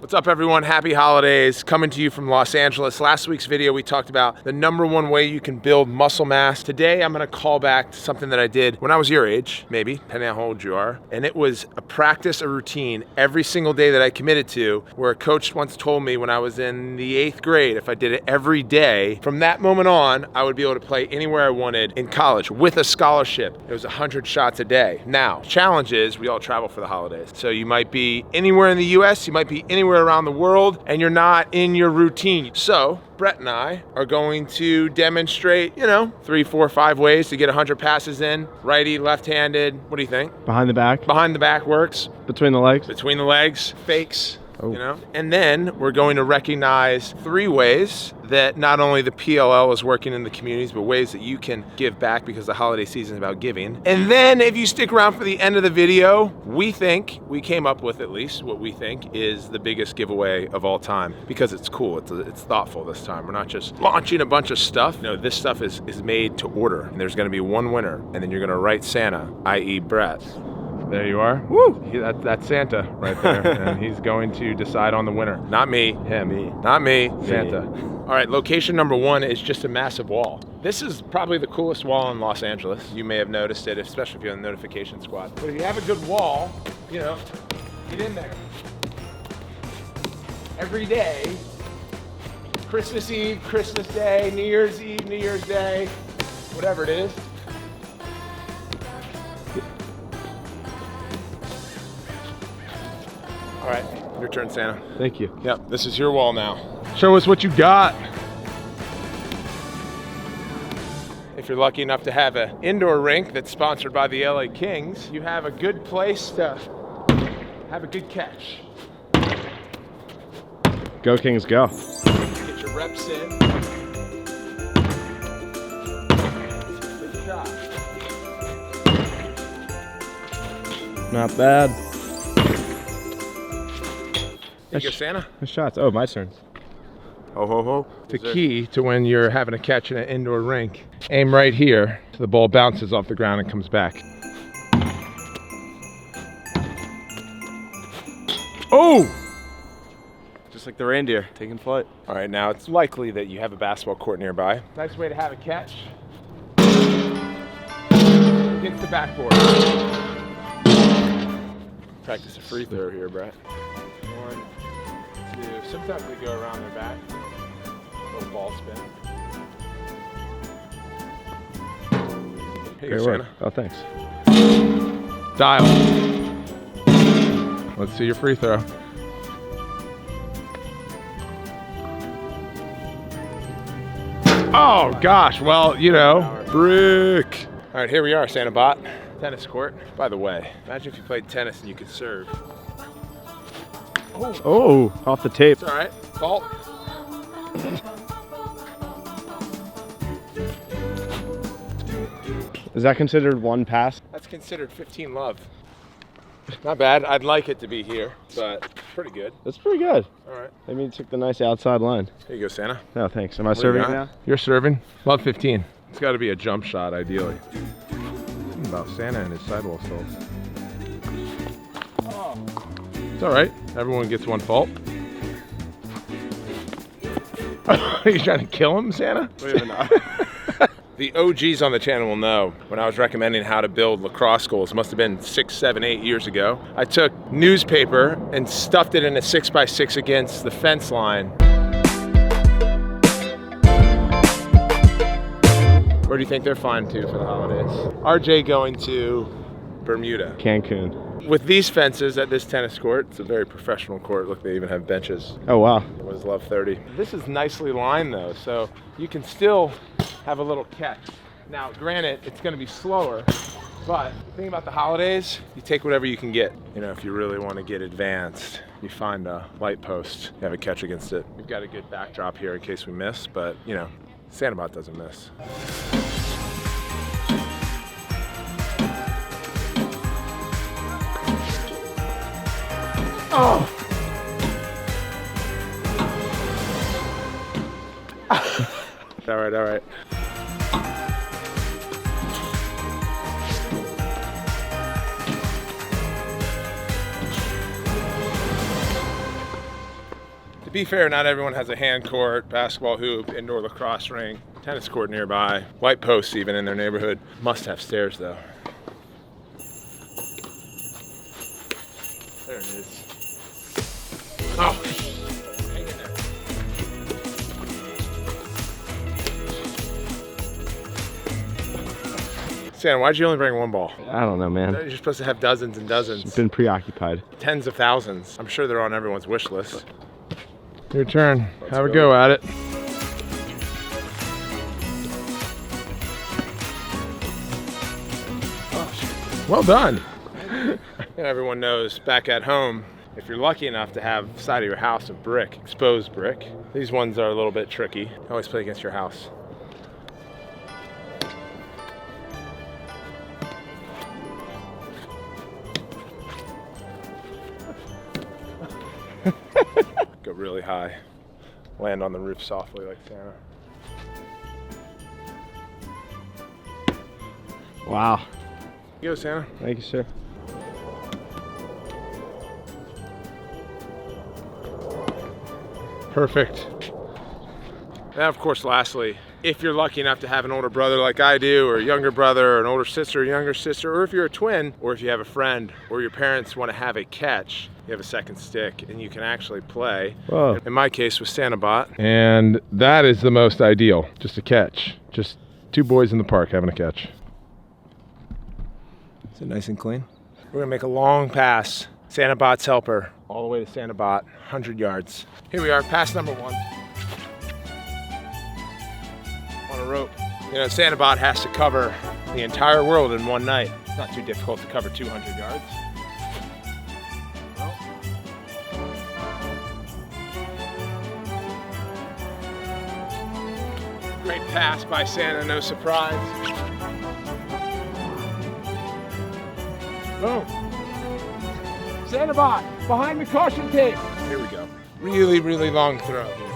What's up everyone, happy holidays. Coming to you from Los Angeles. Last week's video we talked about the #1 way you can build muscle mass. Today I'm gonna call back to something that I did when I was your age, maybe, depending on how old you are. And it was a practice, a routine, every single day that I committed to, where a coach once told me when I was in the 8th grade, if I did it every day, from that moment on, I would be able to play anywhere I wanted in college with a scholarship. It was 100 shots a day. Now, challenge is we all travel for the holidays. So you might be anywhere in the US, you might be anywhere around the world, and you're not in your routine. So Brett and I are going to demonstrate, 3, 4, 5 ways to get 100 passes in. Righty, left-handed. What do you think? Behind the back. Behind the back works. Between the legs. Between the legs, fakes. Oh. And then we're going to recognize 3 ways that not only the PLL is working in the communities, but ways that you can give back, because the holiday season is about giving. And then if you stick around for the end of the video, we came up with at least what we think is the biggest giveaway of all time, because it's cool, it's thoughtful this time. We're not just launching a bunch of stuff. No, this stuff is made to order, and there's gonna be one winner, and then you're gonna write Santa, i.e. Brett. There you are. Woo! That's Santa right there. And he's going to decide on the winner. Not me, him. Not me, Santa. All right, location #1 is just a massive wall. This is probably the coolest wall in Los Angeles. You may have noticed it, especially if you're on the notification squad. But if you have a good wall, get in there. Every day, Christmas Eve, Christmas Day, New Year's Eve, New Year's Day, whatever it is. All right, your turn, Santa. Thank you. Yep, this is your wall now. Show us what you got. If you're lucky enough to have an indoor rink that's sponsored by the LA Kings, you have a good place to have a good catch. Go Kings, go. Get your reps in. Good shot. Not bad. There you go, Santa. Nice shots. Oh, my turn. Ho, ho, ho. The key to when you're having a catch in an indoor rink, aim right here so the ball bounces off the ground and comes back. Oh! Just like the reindeer, taking flight. All right, now it's likely that you have a basketball court nearby. Nice way to have a catch. Against the backboard. Practice a free throw here, Brett. 1, 2. Sometimes they go around their back. Little ball spin. Here you go, Santa. Oh, thanks. Dial. Let's see your free throw. Oh gosh, well, brick. All right, here we are, Santa Bot. Tennis court. By the way, imagine if you played tennis and you could serve. Oh, off the tape. It's all right. Fault. Is that considered one pass? That's considered 15 love. Not bad. I'd like it to be here, but pretty good. That's pretty good. All right. I mean, you took the nice outside line. Here you go, Santa. No, thanks. Am I serving now? You're serving. Love 15. It's got to be a jump shot, ideally. Something about Santa and his sidewall stalls. It's all right. Everyone gets one fault. Are you trying to kill him, Santa? Wait a minute. The OGs on the channel will know when I was recommending how to build lacrosse goals, must have been 6, 7, 8 years ago. I took newspaper and stuffed it in a 6x6 against the fence line. Where do you think they're flying to for the holidays? RJ going to Bermuda. Cancun. With these fences at this tennis court, it's a very professional court. Look, they even have benches. Oh, wow. It was Love 30. This is nicely lined though, so you can still have a little catch. Now, granted, it's gonna be slower, but the thing about the holidays, you take whatever you can get. If you really want to get advanced, you find a light post, you have a catch against it. We've got a good backdrop here in case we miss, but Santa Bot doesn't miss. Oh! All right, all right. be fair, not everyone has a hand court, basketball hoop, indoor lacrosse ring, tennis court nearby, white posts even in their neighborhood. Must have stairs though. There it is. Oh, hang in there. Santa, why'd you only bring one ball? I don't know, man. You're supposed to have dozens and dozens. I've been preoccupied. Tens of thousands. I'm sure they're on everyone's wish list. Your turn. Have a go at it. Well done. Everyone knows back at home, if you're lucky enough to have the side of your house of brick, exposed brick, these ones are a little bit tricky. Always play against your house. Go really high. Land on the roof softly like Santa. Wow. Go, Santa. Thank you, sir. Perfect. Now, of course, lastly, if you're lucky enough to have an older brother like I do, or a younger brother, or an older sister, or younger sister, or if you're a twin, or if you have a friend, or your parents want to have a catch, you have a second stick, and you can actually play. Whoa. In my case, with SantaBot. And that is the most ideal, just a catch. Just two boys in the park having a catch. Is it nice and clean? We're gonna make a long pass. SantaBot's helper, all the way to SantaBot, 100 yards. Here we are, pass number one. On a rope. You know, SantaBot has to cover the entire world in one night. It's not too difficult to cover 200 yards. Well. Great pass by Santa, no surprise. Boom. SantaBot, behind the caution tape. Here we go. Really, really long throw here.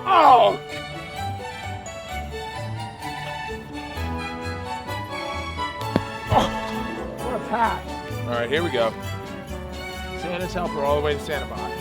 Oh! Oh! What a pass. All right, here we go. Santa's helper all the way to SantaBot.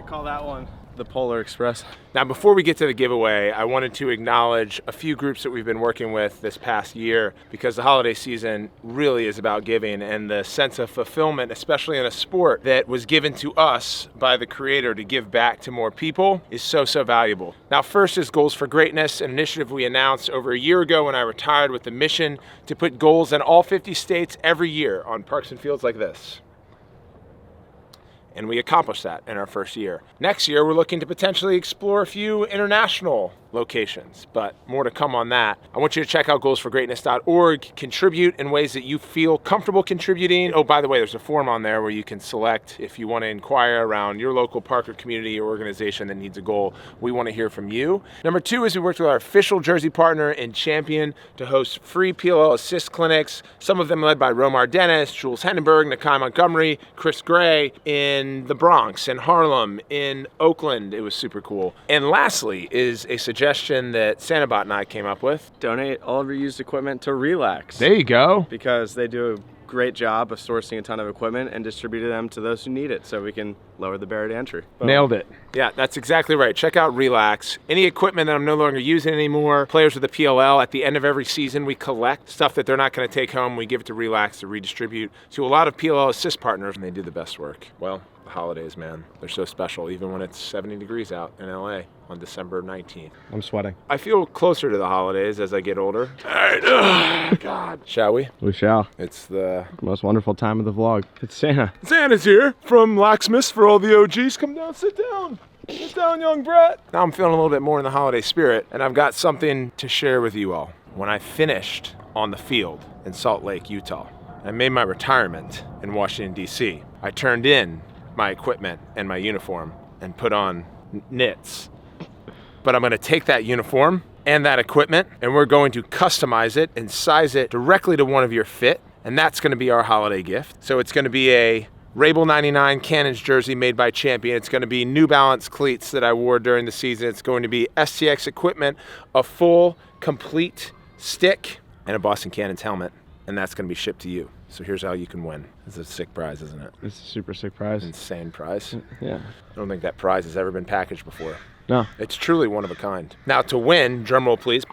Call that one the Polar Express. Now, before we get to the giveaway, I wanted to acknowledge a few groups that we've been working with this past year, because the holiday season really is about giving, and the sense of fulfillment, especially in a sport that was given to us by the creator to give back to more people, is so, so valuable. Now, first is Goals for Greatness, an initiative we announced over a year ago when I retired, with the mission to put goals in all 50 states every year on parks and fields like this. And we accomplished that in our first year. Next year, we're looking to potentially explore a few international locations, but more to come on that. I want you to check out goalsforgreatness.org, contribute in ways that you feel comfortable contributing. Oh, by the way, there's a form on there where you can select if you want to inquire around your local park or community or organization that needs a goal. We want to hear from you. Number two is we worked with our official jersey partner and champion to host free PLL assist clinics, some of them led by Romar Dennis, Jules Hendenberg, Nakai Montgomery, Chris Gray, in the Bronx, in Harlem, in Oakland. It was super cool. And lastly is a suggestion that SantaBot and I came up with. Donate all of your used equipment to Relax. There you go. Because they do a great job of sourcing a ton of equipment and distributing them to those who need it, so we can lower the barrier to entry. Boom. Nailed it. Yeah, that's exactly right. Check out Relax. Any equipment that I'm no longer using anymore, players with the PLL, at the end of every season, we collect stuff that they're not going to take home. We give it to Relax to redistribute to a lot of PLL assist partners, and they do the best work. Well, the holidays, man, they're so special, even when it's 70 degrees out in LA on December 19th. I'm sweating. I feel closer to the holidays as I get older. All right, God. Shall we? We shall. It's the most wonderful time of the vlog. It's Santa. Santa's here from Locksmiths for all the OGs. Come down, sit down. Sit down, young Brett. Now I'm feeling a little bit more in the holiday spirit, and I've got something to share with you all. When I finished on the field in Salt Lake, Utah, I made my retirement in Washington, D.C. I turned in my equipment and my uniform and put on knits. But I'm going to take that uniform and that equipment, and we're going to customize it and size it directly to one of your fit, and that's going to be our holiday gift. So it's going to be a Rabil 99 Cannons jersey made by Champion. It's going to be New Balance cleats that I wore during the season. It's going to be STX equipment, a full, complete stick, and a Boston Cannons helmet. And that's going to be shipped to you. So here's how you can win. It's a sick prize, isn't it? It's a super sick prize. Insane prize. Yeah. I don't think that prize has ever been packaged before. No. It's truly one of a kind. Now to win, drumroll please,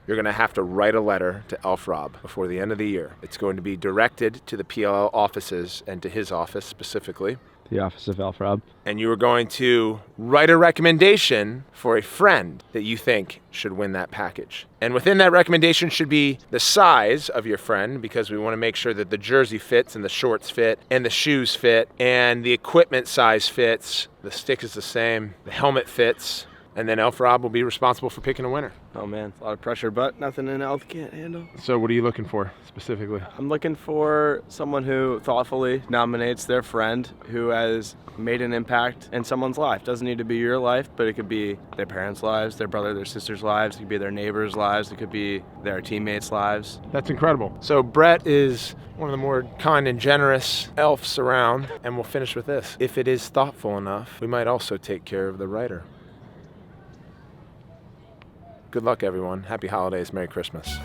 you're going to have to write a letter to ElfRob before the end of the year. It's going to be directed to the PLL offices and to his office specifically. The office of ElfRob. And you are going to write a recommendation for a friend that you think should win that package. And within that recommendation should be the size of your friend, because we want to make sure that the jersey fits and the shorts fit and the shoes fit and the equipment size fits. The stick is the same, the helmet fits. And then ElfRob will be responsible for picking a winner. Oh man, a lot of pressure, but nothing an elf can't handle. So what are you looking for specifically? I'm looking for someone who thoughtfully nominates their friend who has made an impact in someone's life. Doesn't need to be your life, but it could be their parents' lives, their brother, their sister's lives, it could be their neighbors' lives, it could be their teammates' lives. That's incredible. So Brett is one of the more kind and generous elves around, and we'll finish with this. If it is thoughtful enough, we might also take care of the writer. Good luck, everyone. Happy holidays. Merry Christmas.